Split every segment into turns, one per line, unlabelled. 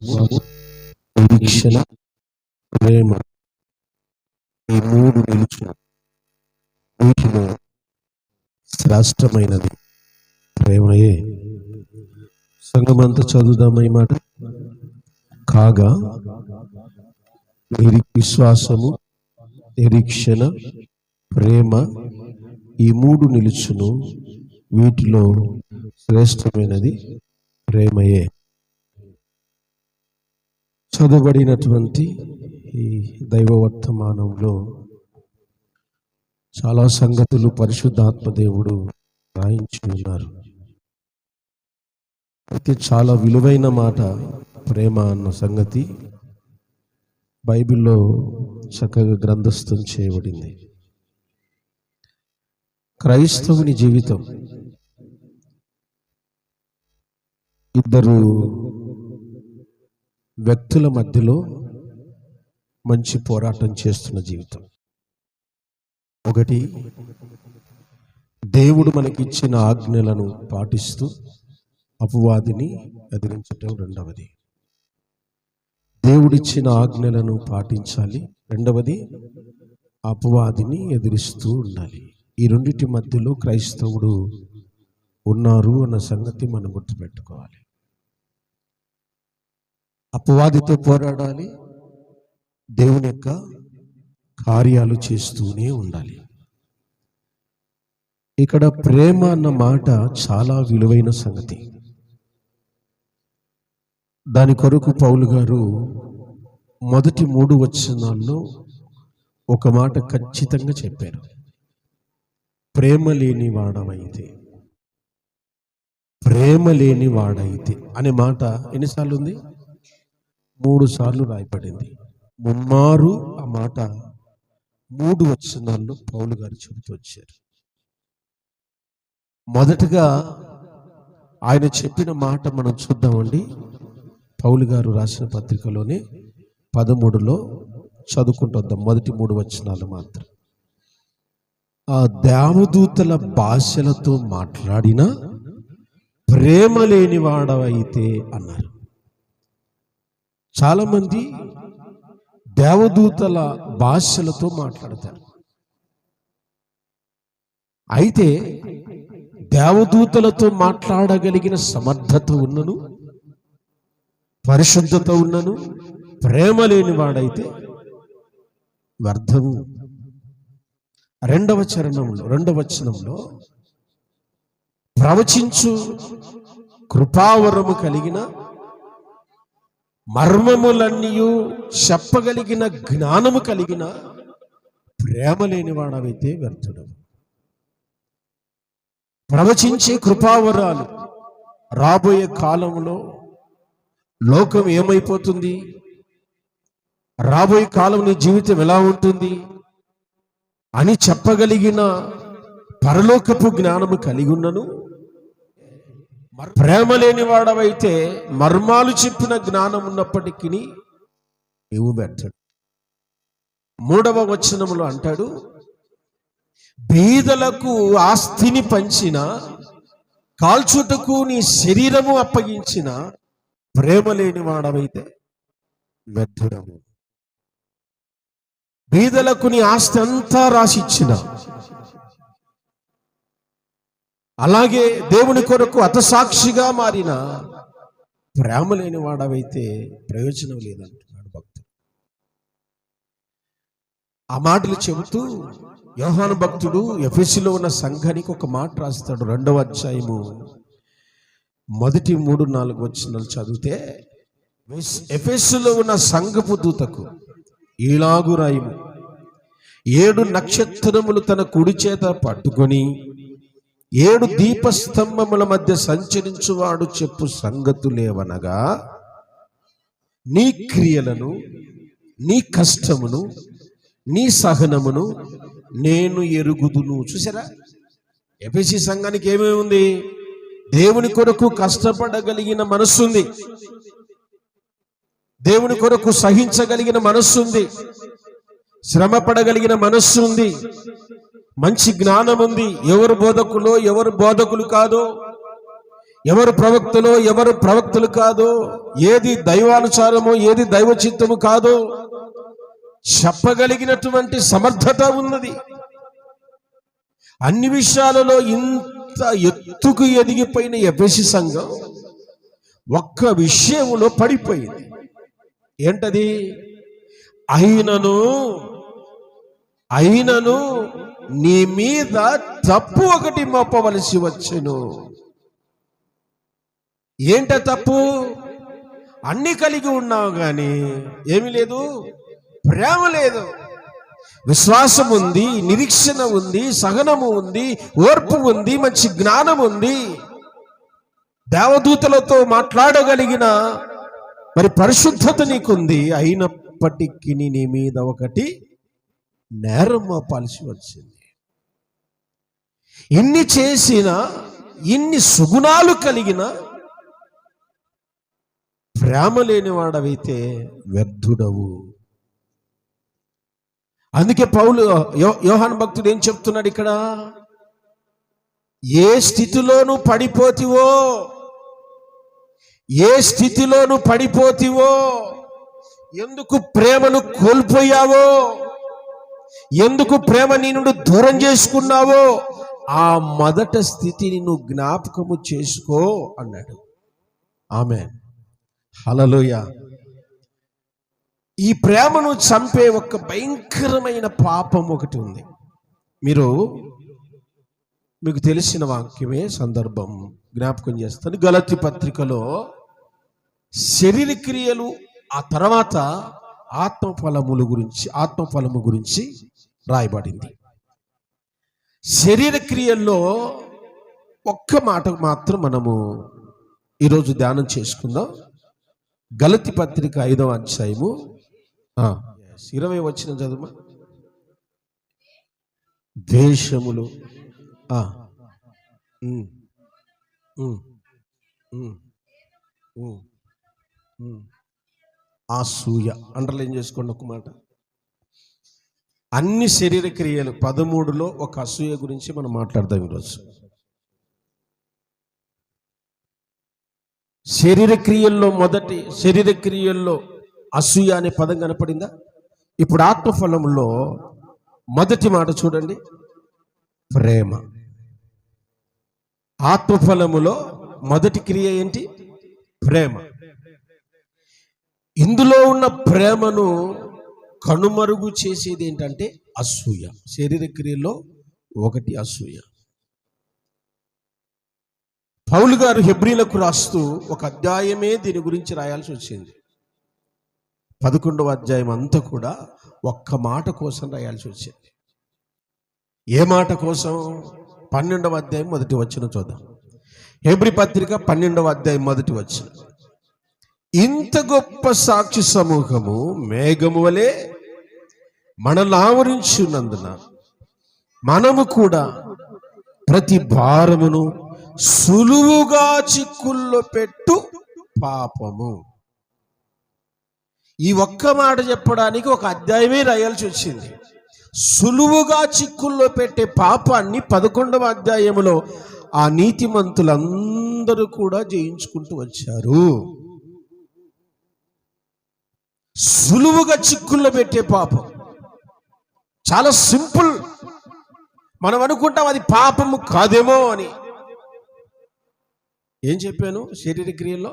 విశ్వాసము, నిరీక్షణ, ప్రేమ, ఈ మూడు నిలుచును. వీటిలో శ్రేష్టమైనది ప్రేమయే. సంగమంతా చదువుదామా ఈ మాట. కాగా విశ్వాసము, నిరీక్షణ, ప్రేమ, ఈ మూడు నిలుచును. వీటిలో శ్రేష్టమైనది ప్రేమయే. చదవబడినటువంటి ఈ దైవ వర్తమానంలో చాలా సంగతులు పరిశుద్ధాత్మ దేవుడు రాయించి ఉన్నారు. అయితే చాలా విలువైన మాట ప్రేమ అన్న సంగతి బైబిల్లో చక్కగా గ్రంథస్థం చేయబడింది. క్రైస్తవుని జీవితం ఇద్దరు వ్యక్తుల మధ్యలో మంచి పోరాటం చేస్తున్న జీవితం. ఒకటి, దేవుడు మనకిచ్చిన ఆజ్ఞలను పాటిస్తూ అపవాదిని ఎదిరించటం. రెండవది, దేవుడిచ్చిన ఆజ్ఞలను పాటించాలి. రెండవది, అపవాదిని ఎదిరిస్తూ ఉండాలి. ఈ రెండిటి మధ్యలో క్రైస్తవుడు ఉన్నారు అన్న సంగతి మనం గుర్తుపెట్టుకోవాలి. అపవాదితో పోరాడాలి, దేవుని యొక్క కార్యాలు చేస్తూనే ఉండాలి. ఇక్కడ ప్రేమ అన్న మాట చాలా విలువైన సంగతి. దాని కొరకు పౌలు గారు మొదటి 3 వచనాల్లో ఒక మాట ఖచ్చితంగా చెప్పారు. ప్రేమ లేని వాడైతే అనే మాట ఎన్నిసార్లు ఉంది? 3 సార్లు రాయబడింది. ముమ్మారు ఆ మాట 3 వచనాల్లో పౌలు గారు చెబుతూ వచ్చారు. మొదటగా ఆయన చెప్పిన మాట మనం చూద్దామండి. పౌలు గారు రాసిన పత్రికలోనే 13లో చదువుకుంటుందాం. మొదటి 3 వచనాలు మాత్రం. ఆ దేవదూతల భాషలతో మాట్లాడిన ప్రేమ లేని వాడవైతే అన్నారు. చాలా మంది దేవదూతల భాషలతో మాట్లాడతారు. అయితే దేవదూతలతో మాట్లాడగలిగిన సమర్థత ఉన్నను, పరిశుద్ధత ఉన్నను, ప్రేమ లేని వాడైతే వ్యర్థము. రెండవ వచనంలో ప్రవచించు కృపావరము కలిగిన, మర్మములన్నీ చెప్పగలిగిన జ్ఞానము కలిగిన ప్రేమ లేని వాడవైతే వ్యర్థుడు. ప్రవచించే కృపావరాలు, రాబోయే కాలంలో లోకం ఏమైపోతుంది, రాబోయే కాలం నీ జీవితం ఎలా ఉంటుంది అని చెప్పగలిగిన పరలోకపు జ్ఞానము కలిగి ఉన్నను, ప్రేమ లేని వాడవైతే మర్మాలు చెప్పిన జ్ఞానం ఉన్నప్పటికీ నీవు వ్యర్థుడు. 3వ వచనములో అంటాడు, బీదలకు ఆస్తిని పంచిన, కాల్చుటకు నీ శరీరము అప్పగించిన ప్రేమ లేని వాడవైతే వ్యర్థుడము. బీదలకు నీ ఆస్తి అంతా రాసిచ్చిన, అలాగే దేవుని కొరకు హతసాక్షిగా మారిన ప్రేమ లేని వాడవైతే ప్రయోజనం లేదంటున్నాడు భక్తుడు. ఆ మాటలు చెబుతూ యోహాను భక్తుడు ఎఫెసులో ఉన్న సంఘానికి ఒక మాట రాస్తాడు. 2వ అధ్యాయము మొదటి 3-4 వచనాలు చదివితే, ఎఫెసులో ఉన్న సంఘపు దూతకు ఈలాగు రాయము, 7 నక్షత్రములు తన కుడి చేత పట్టుకొని 7 దీపస్తంభముల మధ్య సంచరించువాడు చెప్పు సంగతులేవనగా, నీ క్రియలను, నీ కష్టమును, నీ సహనమును నేను ఎరుగుదును. చూసారా, ఎఫెసీ సంఘానికి ఏమేమి ఉంది? దేవుని కొరకు కష్టపడగలిగిన మనస్సుంది, దేవుని కొరకు సహించగలిగిన మనస్సుంది, శ్రమ పడగలిగిన మనస్సు ఉంది, మంచి జ్ఞానం ఉంది. ఎవరు బోధకులో ఎవరు బోధకులు కాదో, ఎవరు ప్రవక్తలో ఎవరు ప్రవక్తలు కాదో, ఏది దైవానుసారమో ఏది దైవ చిత్తము కాదో చెప్పగలిగినటువంటి సమర్థత ఉన్నది. అన్ని విషయాలలో ఇంత ఎత్తుకు ఎదిగిపోయిన ఎఫెసు సంఘం ఒక్క విషయంలో పడిపోయింది. ఏంటది? అయినను నీ మీద తప్పు ఒకటి మోపవలసి వచ్చెను. ఏంట తప్పు? అన్ని కలిగి ఉన్నావు కానీ ఏమీ లేదు, ప్రేమ లేదు. విశ్వాసం ఉంది, నిరీక్షణ ఉంది, సహనము ఉంది, ఓర్పు ఉంది, మంచి జ్ఞానం ఉంది, దేవదూతలతో మాట్లాడగలిగిన మరి పరిశుద్ధత నీకుంది. అయినప్పటికీ నీ మీద ఒకటి నేరం మోపాల్సి వచ్చింది. ఇన్ని చేసిన, ఇన్ని సుగుణాలు కలిగిన ప్రేమ లేనివాడవైతే వ్యర్థుడవు. అందుకే పౌలు యోహాను భక్తుడు ఏం చెప్తున్నాడు ఇక్కడ? ఏ స్థితిలోనూ పడిపోతివో, ఎందుకు ప్రేమను కోల్పోయావో, ఎందుకు ప్రేమ నీ నుండి దూరం చేసుకున్నావో ఆ మొదట స్థితిని నువ్వు జ్ఞాపకము చేసుకో అన్నాడు. ఆమేన్, హల్లెలూయా. ఈ ప్రేమను చంపే ఒక భయంకరమైన పాపం ఒకటి ఉంది. మీకు తెలిసిన వాక్యమే, సందర్భం జ్ఞాపకం చేస్తాను. గలతీ పత్రికలో శరీర క్రియలు, ఆ తర్వాత ఆత్మఫలము గురించి రాయబడింది. శరీర క్రియల్లో ఒక్క మాట మాత్రం మనము ఈరోజు ధ్యానం చేసుకుందాం. గలతీ పత్రిక 5వ అధ్యాయము 20 వచనం చదువు. ద్వేషములు, అసూయ, అండర్లైన్ చేసుకోండి ఒక మాట. అన్ని శరీర క్రియలు 13లో ఒక అసూయ గురించి మనం మాట్లాడదాం ఈరోజు. శరీర క్రియల్లో అసూయ అనే పదం కనపడిందా? ఇప్పుడు ఆత్మఫలంలో మొదటి మాట చూడండి, ప్రేమ. ఆత్మఫలములో మొదటి క్రియ ఏంటి? ప్రేమ. ఇందులో ఉన్న ప్రేమను కనుమరుగు చేసేది ఏంటంటే అసూయ. శరీర క్రియల్లో ఒకటి అసూయ. పౌలు గారు హెబ్రీలకు రాస్తూ ఒక అధ్యాయమే దీని గురించి రాయాల్సి వచ్చింది. 11వ అధ్యాయం అంతా కూడా ఒక్క మాట కోసం రాయాల్సి వచ్చింది. ఏ మాట కోసం? 12వ అధ్యాయం 1వ వచనం చూద్దాం. హెబ్రీ పత్రిక 12వ అధ్యాయం 1వ వచనం. ఇంత గొప్ప సాక్షి సమూహము మేఘము వలె మనల్ని ఆవరించున్నందున మనము కూడా ప్రతి భారమును సులువుగా చిక్కుల్లో పెట్టు పాపము. ఈ ఒక్క మాట చెప్పడానికి ఒక అధ్యాయమే రాయాల్సి వచ్చింది. సులువుగా చిక్కుల్లో పెట్టే పాపాన్ని 11వ అధ్యాయములో ఆ నీతిమంతులందరూ కూడా జయించుకుంటూ వచ్చారు. సులువుగా చిక్కుల్లో పెట్టే పాపం చాలా సింపుల్. మనం అనుకుంటాం అది పాపము కాదేమో అని. ఏం చెప్పాను? శరీర క్రియల్లో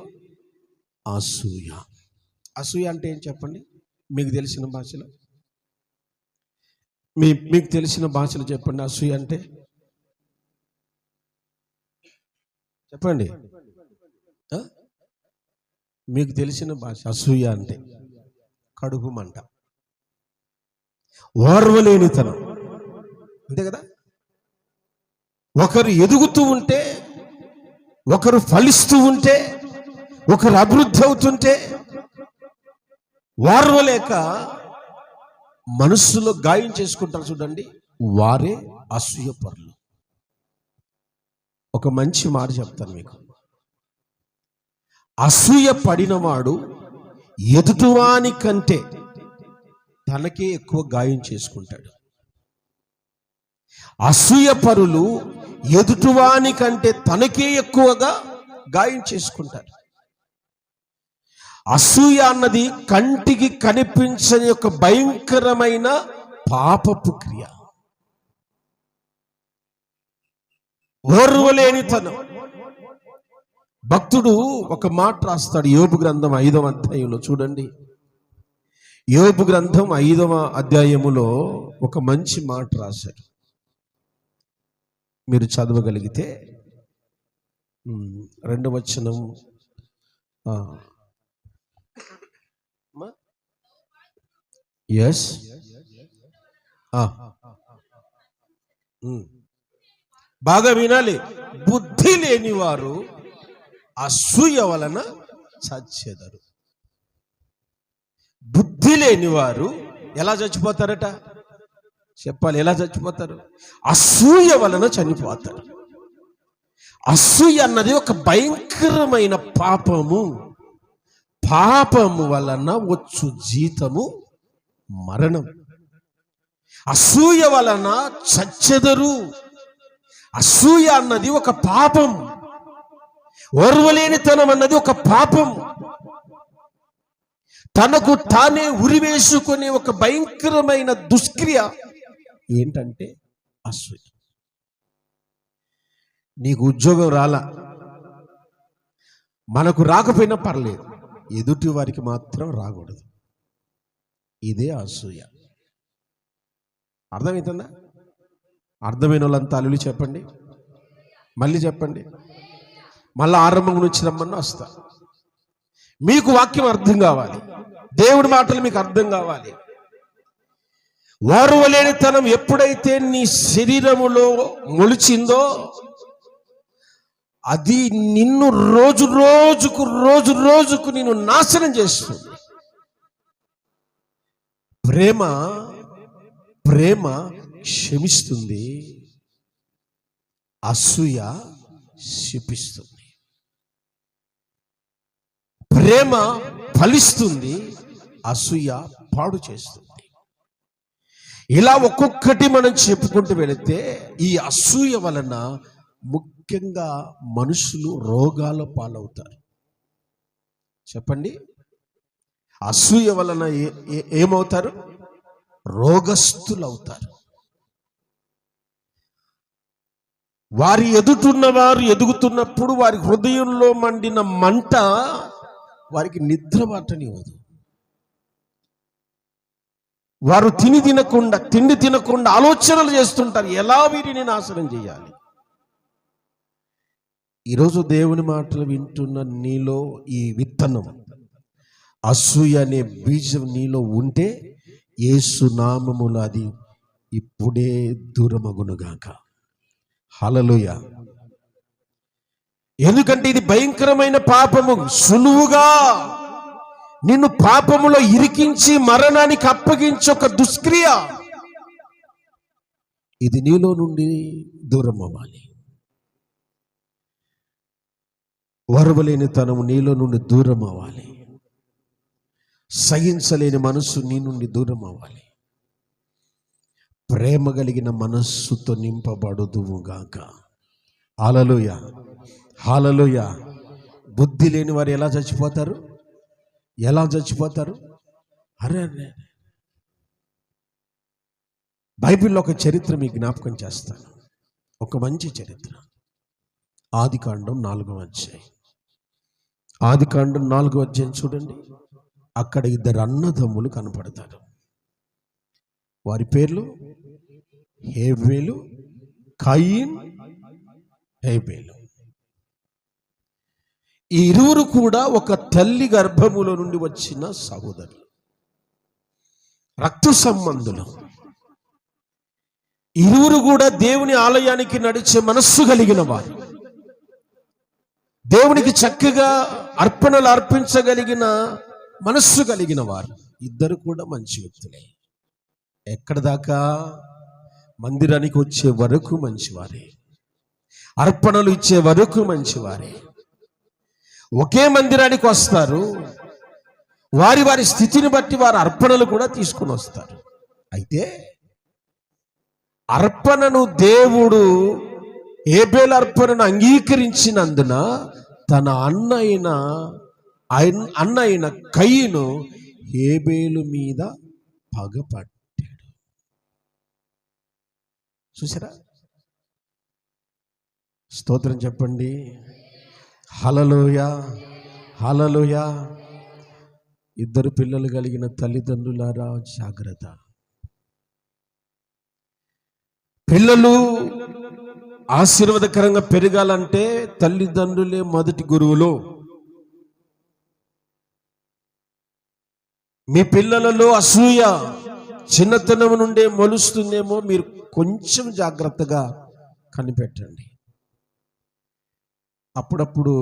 అసూయ. అసూయ అంటే ఏం చెప్పండి? మీకు తెలిసిన భాషలో చెప్పండి. అసూయ అంటే చెప్పండి, మీకు తెలిసిన భాష. అసూయ అంటే కడుపు మంట, ఓర్వలేనితనం, అంతే కదా? ఒకరు ఎదుగుతూ ఉంటే, ఒకరు ఫలిస్తూ ఉంటే, ఒకరు అభివృద్ధి అవుతుంటే ఓర్వలేక మనస్సులో గాయం చేసుకుంటారు చూడండి, వారే అసూయ పరులు. ఒక మంచి మాట చెప్తాను మీకు. అసూయ పడినవాడు ఎదుటివాని కంటే తనకే ఎక్కువ గాయం చేసుకుంటాడు. అసూయ పరులు ఎదుటివాని కంటే తనకే ఎక్కువగా గాయం చేసుకుంటారు. అసూయ అన్నది కంటికి కనిపించని ఒక భయంకరమైన పాపపు క్రియ, ఓర్వలేనితనం. భక్తుడు ఒక మాట రాస్తాడు యోబు గ్రంథం 5వ అధ్యాయంలో. చూడండి, యోబు గ్రంథం 5వ అధ్యాయములో ఒక మంచి మాట రాశాడు. మీరు చదవగలిగితే 2వ వచనం. ఎస్, బాగా వినాలి. బుద్ధి లేని వారు అసూయ వలన చచ్చెదరు. బుద్ధి లేని వారు ఎలా చచ్చిపోతారట? చెప్పాలి, ఎలా చచ్చిపోతారు? అసూయ వలన చనిపోతారు. అసూయ అన్నది ఒక భయంకరమైన పాపము. పాపము వలన వచ్చు జీతము మరణం. అసూయ వలన చచ్చెదరు. అసూయ అన్నది ఒక పాపం. ఓర్వలేనితనం అన్నది ఒక పాపం. తనకు తానే ఉరివేసుకునే ఒక భయంకరమైన దుష్క్రియ ఏంటంటే అసూయ. నీకు ఉద్యోగం రాలా, మనకు రాకపోయినా పర్లేదు, ఎదుటి వారికి మాత్రం రాకూడదు. ఇదే అసూయ. అర్థమవుతుందా? అర్థమైన వాళ్ళంతా అల్లులు చెప్పండి, మళ్ళీ చెప్పండి. మళ్ళీ ఆరంభం నుంచి రమ్మన్నా వస్తా. మీకు వాక్యం అర్థం కావాలి, దేవుడి మాటలు మీకు అర్థం కావాలి. ఓర్వలేనితనం ఎప్పుడైతే నీ శరీరములో మొలిచిందో అది నిన్ను రోజు రోజుకు నిన్ను నాశనం చేస్తుంది. ప్రేమ క్షమిస్తుంది, అసూయ శపిస్తుంది. ప్రేమ ఫలిస్తుంది, అసూయ పాడు చేస్తుంది. ఇలా ఒక్కొక్కటి మనం చెప్పుకుంటూ వెళితే ఈ అసూయ వలన ముఖ్యంగా మనుషులు రోగాల పాలవుతారు. చెప్పండి, అసూయ వలన ఏమవుతారు? రోగస్తులు అవుతారు. వారి ఎదుటున్న వారు ఎదుగుతున్నప్పుడు వారి హృదయంలో మండిన మంట వారికి నిద్ర పట్టనివ్వదు. వారు తిండి తినకుండా ఆలోచనలు చేస్తుంటారు, ఎలా వీరిని నాశనం చేయాలి. ఈరోజు దేవుని మాటలు వింటున్న నీలో ఈ విత్తనం అసూయ అనే బీజం నీలో ఉంటే యేసు నామములో అది ఇప్పుడే దూరమగునుగాక. హల్లెలూయా. ఎందుకంటే ఇది భయంకరమైన పాపము. సులువుగా నిన్ను పాపములో ఇరికించి మరణానికి అప్పగించి ఒక దుష్క్రియ. ఇది నీలో నుండి దూరం అవ్వాలి. ఓర్వలేని తనము నీలో నుండి దూరం అవ్వాలి. సహించలేని మనస్సు నీ నుండి దూరం అవ్వాలి. ప్రేమ కలిగిన మనస్సుతో నింపబడుదువుగాక. హల్లెలూయా, హల్లెలూయా. బుద్ధి లేని వారు ఎలా చచ్చిపోతారు? అరే బైబిల్లో ఒక చరిత్ర మీకు జ్ఞాపకం చేస్తాను, ఒక మంచి చరిత్ర. ఆదికాండం 4వ అధ్యాయం. ఆదికాండం 4వ అధ్యాయం చూడండి. అక్కడ 2 అన్నదమ్ములు కనపడతారు. వారి పేర్లు హేబేలు, కయీన్, హేబేలు. ఈ ఇరువురు కూడా ఒక తల్లి గర్భములో నుండి వచ్చిన సహోదరులు, రక్త సంబంధులు. ఇరువురు కూడా దేవుని ఆలయానికి నడిచే మనస్సు కలిగిన వారు, దేవునికి చక్కగా అర్పణలు అర్పించగలిగిన మనస్సు కలిగిన వారు. ఇద్దరు కూడా మంచి వ్యక్తులే. ఎక్కడ దాకా? మందిరానికి వచ్చే వరకు మంచివారే, అర్పణలు ఇచ్చే వరకు మంచివారే. ఒకే మందిరానికి వస్తారు, వారి వారి స్థితిని బట్టి వారు అర్పణలు కూడా తీసుకుని వస్తారు. అయితే అర్పణను దేవుడు హేబేలు అర్పణను అంగీకరించినందున తన అన్న అయిన కయీను హేబేలు మీద పగపట్టాడు. చూసారా? స్తోత్రం చెప్పండి. హల్లెలూయా, హల్లెలూయా. ఇద్దరు పిల్లలు కలిగిన తల్లిదండ్రులారా జాగ్రత్త. పిల్లలు ఆశీర్వాదకరంగా పెరగాలంటే తల్లిదండ్రులే మొదటి గురువులు. మీ పిల్లలలో అసూయ చిన్నతనం నుండే మొలుస్తుందేమో, మీరు కొంచెం జాగ్రత్తగా కనిపెట్టండి. అప్పుడప్పుడు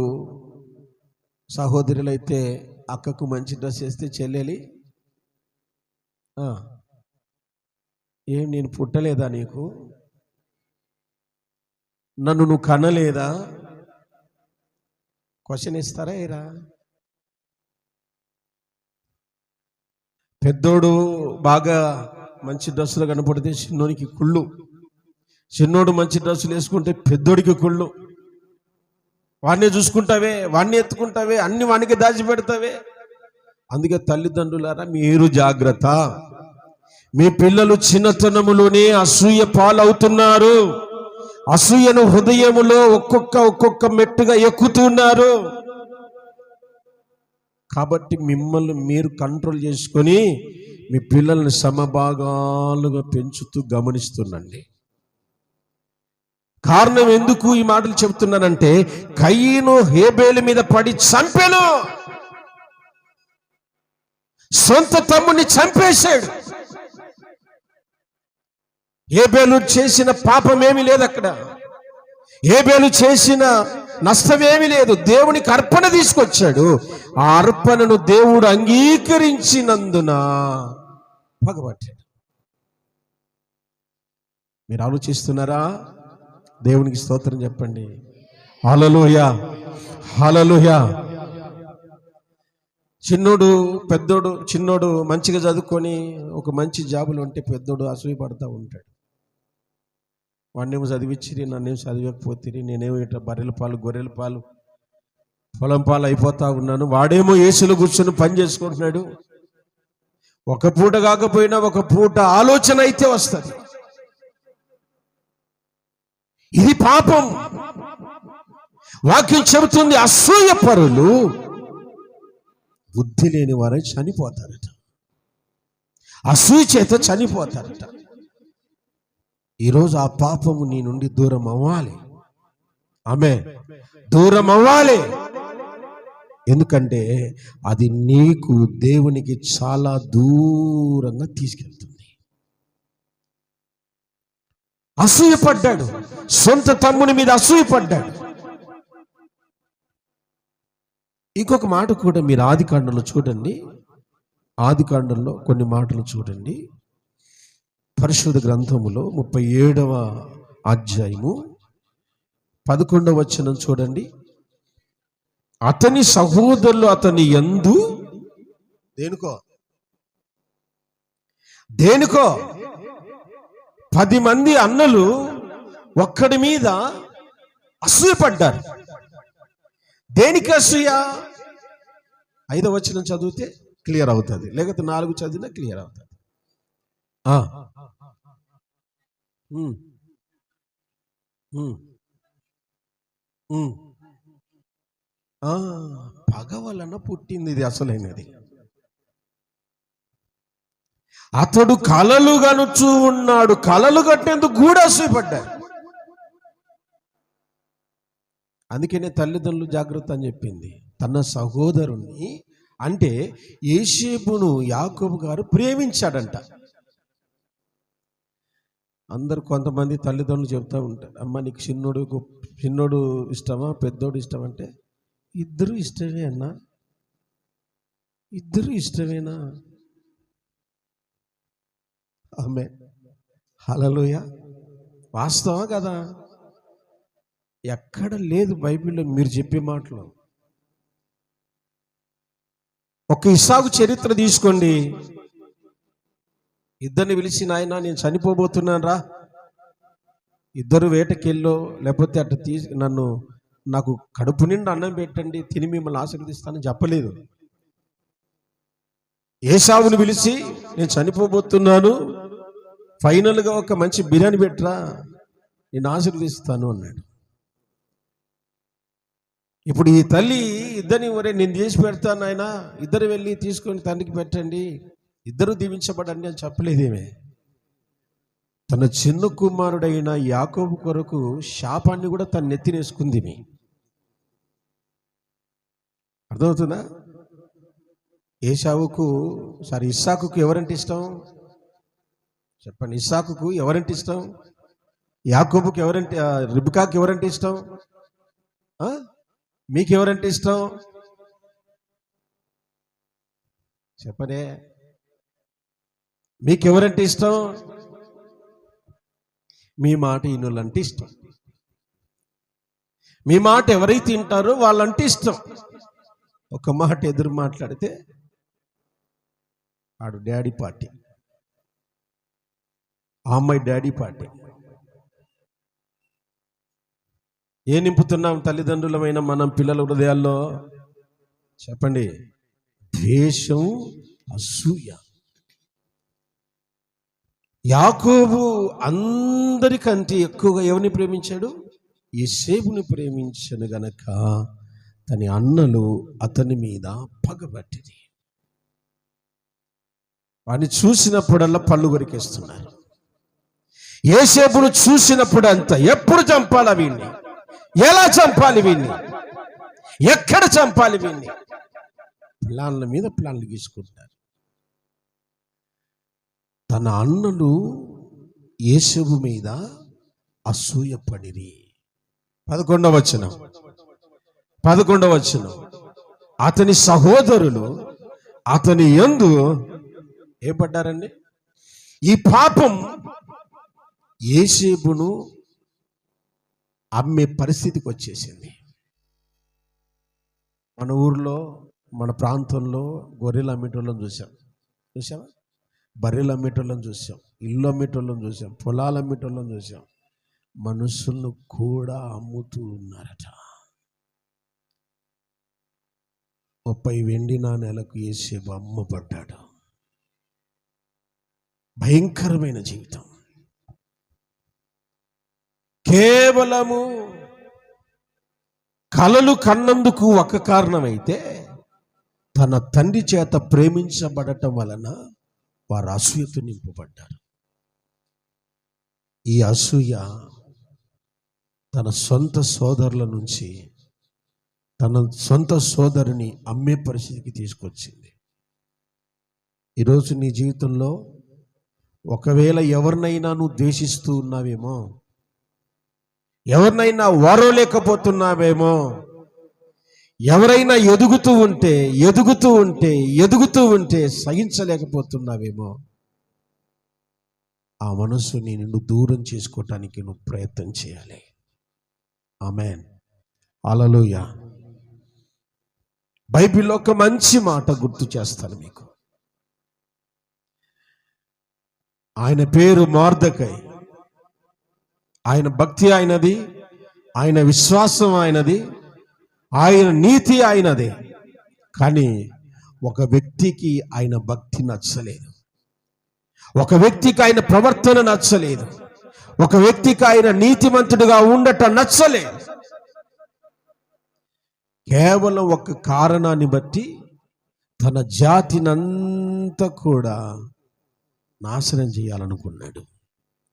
సహోదరులైతే అక్కకు మంచి డ్రెస్ వేస్తే చెల్లెలి, ఏం నేను పుట్టలేదా, నీకు నన్ను నువ్వు కనలేదా, క్వశ్చన్ ఇస్తారా ఏరా? పెద్దోడు బాగా మంచి డ్రెస్సులు కనపడితే చిన్నోడికి కుళ్ళు, చిన్నోడు మంచి డ్రెస్సులు వేసుకుంటే పెద్దోడికి కుళ్ళు. వాడిని చూసుకుంటావే, వాడిని ఎత్తుకుంటావే, అన్ని వానికి దాచిపెడతావే. అందుకే తల్లిదండ్రులారా మీరు జాగ్రత్త. మీ పిల్లలు చిన్నతనములోనే అసూయ పాలవుతున్నారు. అసూయను హృదయములో ఒక్కొక్క మెట్టుగా ఎక్కుతున్నారు. కాబట్టి మిమ్మల్ని మీరు కంట్రోల్ చేసుకొని మీ పిల్లల్ని సమభాగాలుగా పెంచుతూ గమనిస్తుండండి. కారణం ఎందుకు ఈ మాటలు చెబుతున్నానంటే, కయీను హేబేలు మీద పడి చంపెను. సొంత తమ్ముని చంపేశాడు. హేబేలు చేసిన పాపమేమీ లేదు అక్కడ. హేబేలు చేసిన నష్టమేమీ లేదు. దేవునికి అర్పణ తీసుకొచ్చాడు. ఆ అర్పణను దేవుడు అంగీకరించినందున పగబట్టాడు. మీరు ఆలోచిస్తున్నారా? దేవునికి స్తోత్రం చెప్పండి. హల్లెలూయా, హల్లెలూయా. చిన్నోడు మంచిగా చదువుకొని ఒక మంచి జాబులు ఉంటే పెద్దోడు అసూయపడతా ఉంటాడు. వాడినేమో చదివించిరి, నన్నేమో చదివకపోతే, నేనేమో ఇట్లా బర్రెల పాలు గొర్రెల పాలు పొలం పాలు అయిపోతా ఉన్నాను. వాడేమో ఏసులో కూర్చొని పని చేసుకుంటున్నాడు. ఒక పూట కాకపోయినా ఒక పూట ఆలోచన అయితే వస్తుంది. ఇది పాపం. వాక్యం చెబుతుంది, అసూయ పరులు బుద్ధి లేని వారై చనిపోతారట. అసూయ చేత చనిపోతారట. ఈరోజు ఆ పాపము నీ నుండి దూరం అవ్వాలి. ఆమేన్. దూరం అవ్వాలి. ఎందుకంటే అది నీకు దేవునికి చాలా దూరంగా తీసుకెళ్తుంది. అసూయపడ్డాడు, సొంత తమ్ముని మీద అసూయపడ్డాడు. ఇంకొక మాట కూడా మీరు ఆదికాండంలో చూడండి. ఆదికాండంలో కొన్ని మాటలు చూడండి. పరిశుద్ధ గ్రంథములో 37వ అధ్యాయము 11వ వచనం చూడండి. అతని సహోదరులు అతని యందు దేనికో 10 మంది అన్నలు ఒక్కడి మీద అసూయపడ్డారు. దేనికి అసూయ? 5వ వచనం చదివితే క్లియర్ అవుతుంది, లేకపోతే 4 చదివినా క్లియర్ అవుతుంది. పగ వలన పుట్టింది ఇది అసలైనది. అతడు కలలు గనుచూ ఉన్నాడు. కలలు కట్టేందుకు కూడా అసూయపడ్డాడు. అందుకనే తల్లిదండ్రులు జాగ్రత్త అని చెప్పింది. తన సహోదరుణ్ణి అంటే యోసేపును యాకోబు గారు ప్రేమించాడంట. అందరు కొంతమంది తల్లిదండ్రులు చెప్తూ ఉంటారు, అమ్మ నీకు చిన్నోడు ఇష్టమా పెద్దోడు ఇష్టం అంటే, ఇద్దరు ఇష్టమే అన్నా, ఇద్దరు ఇష్టమేనా? ఆమె హల్లెలూయా. వాస్తవం కదా? ఎక్కడ లేదు బైబిల్లో మీరు చెప్పే మాటలు. ఒక ఇస్సాకు చరిత్ర తీసుకోండి. ఇద్దరిని పిలిచి, నాయన నేను చనిపోబోతున్నాను రా, ఇద్దరు వేటకెళ్ళో లేకపోతే అట్లా నన్ను నాకు కడుపు నిండా అన్నం పెట్టండి, తిని మిమ్మల్ని ఆశీర్వదిస్తానని చెప్పలేదు. ఏశావుని పిలిచి నేను చనిపోబోతున్నాను, ఫైనల్గా ఒక మంచి బిర్యానీ పెట్టరా, నేను ఆశీర్వదిస్తాను అన్నాడు. ఇప్పుడు ఈ తల్లి ఇద్దరిని నేను చేసి పెడతాను ఆయన, ఇద్దరు వెళ్ళి తీసుకొని తండ్రికి పెట్టండి, ఇద్దరు దీవించబడండి అని చెప్పలేదేమే. తన చిన్న కుమారుడైన యాకోబు కొరకు శాపాన్ని కూడా తను నెత్తినేసుకుంది. అర్థమవుతుందా? ఇస్సాకుకు ఎవరంటే ఇష్టం చెప్పండి? ఇస్సాకుకు ఎవరంటే ఇష్టం? యాకోబుకి ఎవరంటే, రిబ్కాకి ఎవరంటే ఇష్టం? మీకెవరంటే ఇష్టం చెప్పనే? మీకెవరంటే ఇష్టం? మీ మాట ఈయనలంటే ఇష్టం. మీ మాట ఎవరైతే తింటారో వాళ్ళంటే ఇష్టం. ఒక మాట ఎదురు మాట్లాడితే ఆడు డాడీ పార్టీ, ఆ అమ్మాయి డాడీ పార్టీ. ఏ నింపుతున్నాం తల్లిదండ్రులమైన మనం పిల్లల హృదయాల్లో చెప్పండి? ద్వేషం, అసూయ. యాకోబు అందరికంటే ఎక్కువగా ఎవరిని ప్రేమించాడు? యోసేపుని ప్రేమించను గనక తన అన్నలు అతని మీద పగబట్టింది. వాడిని చూసినప్పుడల్లా పళ్ళు కొరికేస్తున్నారు. యోసేపును చూసినప్పుడు అంతా ఎప్పుడు చంపాలి వీడిని, ఎలా చంపాలి వీడిని, ఎక్కడ చంపాలి వీడిని, ప్లాన్ల మీద ప్లాన్లు గీసుకుంటారు. తన అన్నలు యేసువు మీద అసూయపడిరి. 11వ వచనం, అతని సహోదరులు అతని యందు ఏపడ్డారండి. ఈ పాపం యోసేపును అమ్మే పరిస్థితికి వచ్చేసింది. మన ఊర్లో, మన ప్రాంతంలో గొర్రెలు అమ్మేటోళ్ళని చూసావా? బర్రెలు అమ్మేటోళ్ళని చూసాం, ఇల్లు అమ్మేటోళ్ళని చూసాం, పొలాలు అమ్మేటోళ్ళని చూసాం. మనుషులను కూడా అమ్ముతూ ఉన్నారట. 30 వెండి నాణేలకు యేసేపు అమ్మబడ్డాడు. భయంకరమైన జీవితం. కేవలము కలలు కన్నందుకు ఒక కారణమైతే, తన తండ్రి చేత ప్రేమించబడటం వలన వారు అసూయతో నింపబడ్డారు. ఈ అసూయ తన సొంత సోదరుల నుంచి తన సొంత సోదరుని అమ్మే పరిస్థితికి తీసుకొచ్చింది. ఈరోజు నీ జీవితంలో ఒకవేళ ఎవరినైనా నువ్వు ద్వేషిస్తూ ఉన్నావేమో, ఎవరినైనా ఓర్వలేకపోతున్నావేమో, ఎవరైనా ఎదుగుతూ ఉంటే సహించలేకపోతున్నావేమో, ఆ మనసుని నిన్ను దూరం చేసుకోవటానికి నువ్వు ప్రయత్నం చేయాలి. ఆమేన్, హల్లెలూయా. బైబిల్లో ఒక మంచి మాట గుర్తు చేస్తాను మీకు. ఆయన పేరు మొర్దెకై. ఆయన భక్తి ఆయనది, ఆయన విశ్వాసం ఆయనది, ఆయన నీతి ఆయనదే. కానీ ఒక వ్యక్తికి ఆయన భక్తి నచ్చలేదు, ఒక వ్యక్తికి ఆయన ప్రవర్తన నచ్చలేదు, ఒక వ్యక్తికి ఆయన నీతిమంతుడిగా ఉండటం నచ్చలేదు. కేవలం ఒక కారణాన్ని బట్టి తన జాతినంతా కూడా నాశనం చేయాలనుకున్నాడు.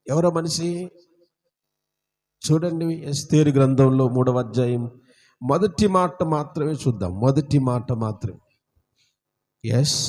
ఎవరో మనిషి? చూడండి, ఎస్తేరు గ్రంథంలో 3వ అధ్యాయం మొదటి మాట మాత్రమే చూద్దాం. మొదటి మాట మాత్రమే. ఎస్,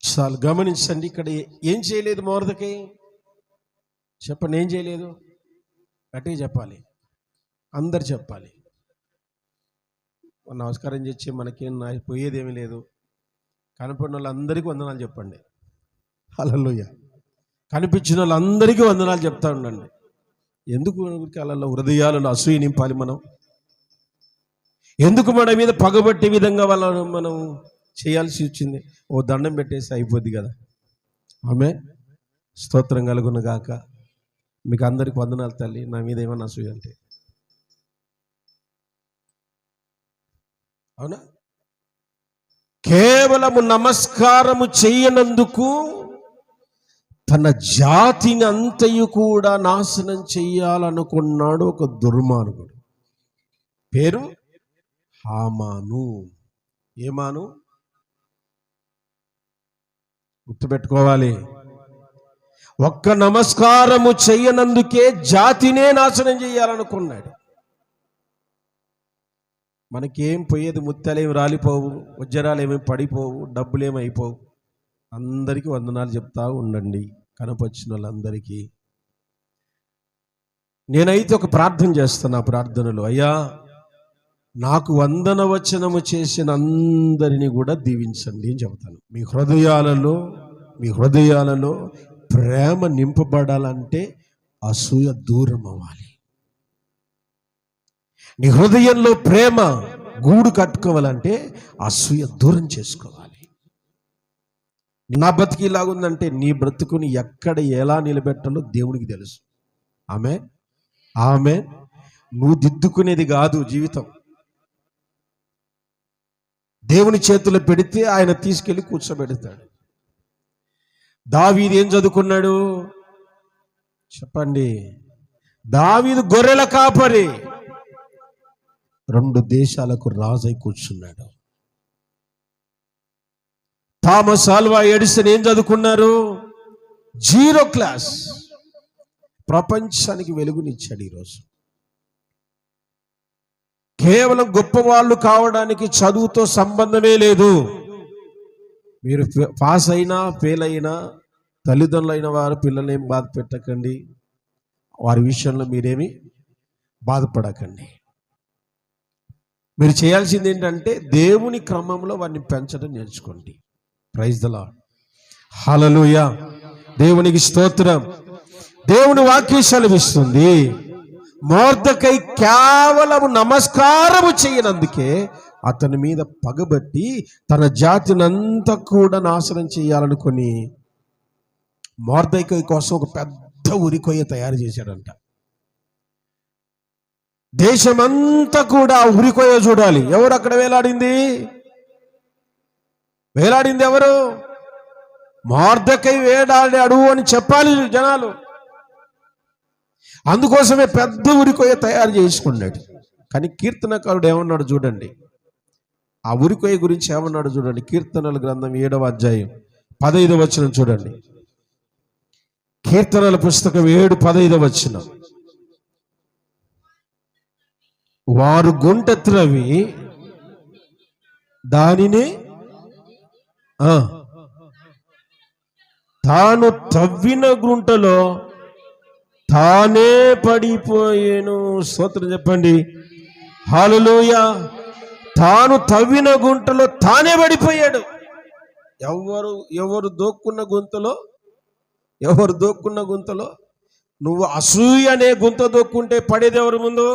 చాలు గమనించండి. ఇక్కడ ఏం చేయలేదు మొర్దెకై? చెప్పండి, ఏం చేయలేదు? గట్టిగా చెప్పాలి. అందరు చెప్పాలి. నమస్కారం చేసి మనకేం పోయేదేమీ లేదు. కనపడిన వాళ్ళందరికీ వందనాలు చెప్పండి. హల్లెలూయా. కనిపించిన వాళ్ళందరికీ వందనాలు చెప్తా ఉండండి. ఎందుకు అలా హృదయాలలో అసూయ నింపాలి మనం? ఎందుకు మన మీద పగబట్టే విధంగా వాళ్ళను మనం చేయాల్సి వచ్చింది? ఓ దండం పెట్టేసి అయిపోద్ది కదా. ఆమేన్. స్తోత్రం కలుగును గాక. మీకు అందరికి వందనాలు తల్లి. నా మీద ఏమన్నా అసూయ అంటే అవునా? కేవలము నమస్కారము చెయ్యనందుకు తన జాతిని అంతయు కూడా నాశనం చెయ్యాలనుకున్నాడు ఒక దుర్మార్గుడు. పేరు హామాను. ఏమాను? గుర్తుపెట్టుకోవాలి. ఒక్క నమస్కారము చెయ్యనందుకే జాతినే నాశనం చేయాలనుకున్నాడు. మనకేం పోయేది, ముత్యాలేమి రాలిపోవు, వజ్రాలేమీ పడిపోవు, డబ్బులేమి అయిపోవు. అందరికీ వందనాలు చెప్తా ఉండండి కనపచ్చిన వాళ్ళందరికీ. నేనైతే ఒక ప్రార్థన చేస్తాను. ఆ ప్రార్థనలో, అయ్యా నాకు వందన వచనము చేసిన అందరినీ కూడా దీవించండి అని చెబుతాను. మీ హృదయాలలో ప్రేమ నింపబడాలంటే అసూయ దూరం అవ్వాలి. నీ హృదయంలో ప్రేమ గూడు కట్టుకోవాలంటే అసూయ దూరం చేసుకోవాలి. నా బ్రతికి ఇలాగుందంటే నీ బ్రతుకుని ఎక్కడ ఎలా నిలబెట్టాలో దేవునికి తెలుసు. ఆమె నువ్వు దిద్దుకునేది కాదు జీవితం. దేవుని చేతుల్లో పెడితే ఆయన తీసుకెళ్ళి కూర్చోబెడతాడు. దావీదు ఏం చదువుకున్నాడు చెప్పండి? దావీదు గొర్రెల కాపరి 2 దేశాలకు రాజై కూర్చున్నాడు. థామస్ ఆల్వా ఎడిసన్ ఏం చదువుకున్నారు? 0 క్లాస్. ప్రపంచానికి వెలుగునిచ్చాడు. ఈరోజు కేవలం గొప్పవాళ్ళు కావడానికి చదువుతో సంబంధమే లేదు. మీరు పాస్ అయినా ఫెయిల్ అయినా తల్లిదండ్రులైన వారు పిల్లల్ని బాధ పెట్టకండి. వారి విషయంలో మీరేమి బాధపడకండి. మీరు చేయాల్సింది ఏంటంటే దేవుని క్రమంలో వారిని పెంచడం నేర్చుకోండి. Praise the Lord. హల్లెలూయా. దేవునికి స్తోత్రం. దేవుని వాక్యం సెలవిస్తుంది, మొర్దెకై కేవలము నమస్కారము చేయనందుకే అతని మీద పగబట్టి తన జాతినంతా కూడా నాశనం చేయాలనుకొని మొర్దెకై కోసం ఒక పెద్ద ఉరికొయ్య తయారు చేశాడంట. దేశమంతా కూడా ఉరికొయ్య చూడాలి. ఎవరు అక్కడ వేలాడింది? ఎవరు? మొర్దెకై వేలాడాడు అని చెప్పాలి జనాలు. అందుకోసమే పెద్ద ఉరికొయ్య తయారు చేసుకున్నాడు. కానీ కీర్తనకారుడు ఏమన్నాడు చూడండి. ఆ ఉరికొయ్య గురించి ఏమన్నాడు చూడండి. కీర్తనల గ్రంథం 7వ అధ్యాయం 15వ వచనం చూడండి. కీర్తనల పుస్తకం 7:15 వచనం. వారు గుంట త్రవి దానిని తాను తవ్విన గుంటలో తానే పడిపోయేను. స్తోత్రం చెప్పండి. హల్లెలూయా. తాను తవ్విన గుంటలో తానే పడిపోయాడు. ఎవరు దోక్కున్న గుంతలో నువ్వు అసూయ అనే గుంత దోక్కుంటే పడేది ఎవరు ముందు?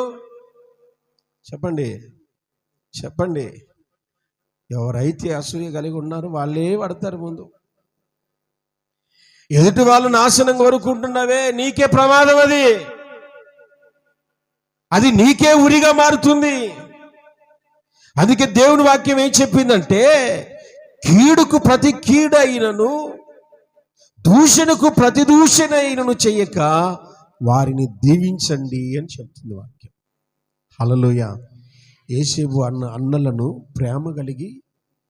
చెప్పండి. ఎవరైతే అసూయ కలిగి ఉన్నారో వాళ్ళే పడతారు ముందు. ఎదుటి వాళ్ళు నాశనం కోరుకుంటున్నావే, నీకే ప్రమాదం. అది నీకే ఉరిగా మారుతుంది. అందుకే దేవుని వాక్యం ఏం చెప్పిందంటే, కీడుకు ప్రతి కీడైనను దూషణకు ప్రతి దూషణైనను చెయ్యక వారిని దీవించండి అని చెప్తుంది వాక్యం. హల్లెలూయా. యేసేపు అన్నలను ప్రేమ కలిగి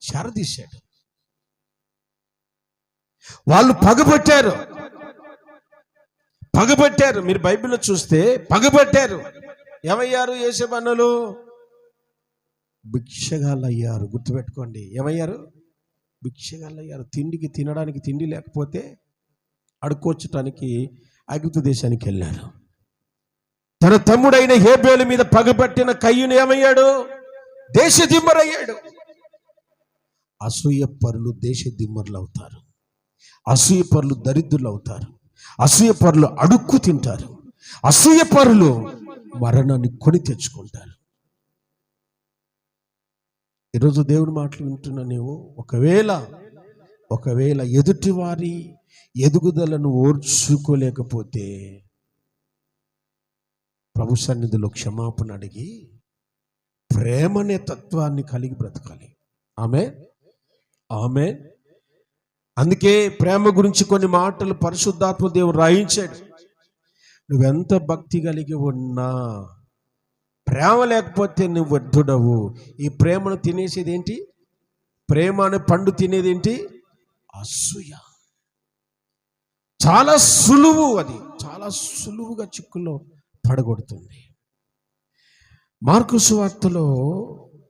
చేరదీశాడు. వాళ్ళు పగబట్టారు. మీరు బైబిల్లో చూస్తే పగబట్టారు. ఏమయ్యారు యేసేపు అన్నలు? భిక్షగాళ్ళు అయ్యారు. గుర్తుపెట్టుకోండి. ఏమయ్యారు? భిక్షగాళ్ళు అయ్యారు. తినడానికి తిండి లేకపోతే అడుక్కొచ్చటానికి ఐగుప్తు దేశానికి వెళ్ళారు. తన తమ్ముడైన హేబేలు మీద పగబట్టిన కయ్యూను ఏమయ్యాడు? దేశదిమ్మరయ్యాడు. అసూయ పరులు దేశదిమ్మరులు అవుతారు. అసూయ పరులు దరిద్రులు అవుతారు. అసూయ పరులు అడుక్కు తింటారు. అసూయ పరులు మరణాన్ని కొని తెచ్చుకుంటారు. ఈరోజు దేవుని మాటలు వింటున్నా నీవు ఒకవేళ ఎదుటివారి ఎదుగుదలను ఓర్చుకోలేకపోతే ప్రభు సన్నిధిలో క్షమాపణ అడిగి ప్రేమనే తత్వాన్ని కలిగి బ్రతకాలి. ఆమె అందుకే ప్రేమ గురించి కొన్ని మాటలు పరిశుద్ధాత్మ దేవుడు రాయించాడు. నువ్వెంత భక్తి కలిగి ఉన్నా ప్రేమ లేకపోతే నువ్వు వ్యర్థుడవు. ఈ ప్రేమను తినేసేది ఏంటి? ప్రేమ అనే పండు తినేది ఏంటి? అసూయ. చాలా సులువు, అది చాలా సులువుగా చిక్కుల్లో పడగొడుతుంది. మార్కు సువార్తలో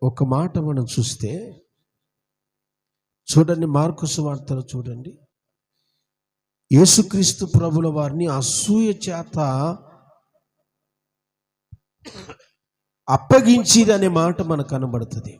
ఒక మాట మనం చూస్తే చూడండి, మార్కు సువార్తలో చూడండి, యేసుక్రీస్తు ప్రభుల వారిని అసూయ చేత అప్పగించిది అనే మాట మనకు కనబడుతుంది.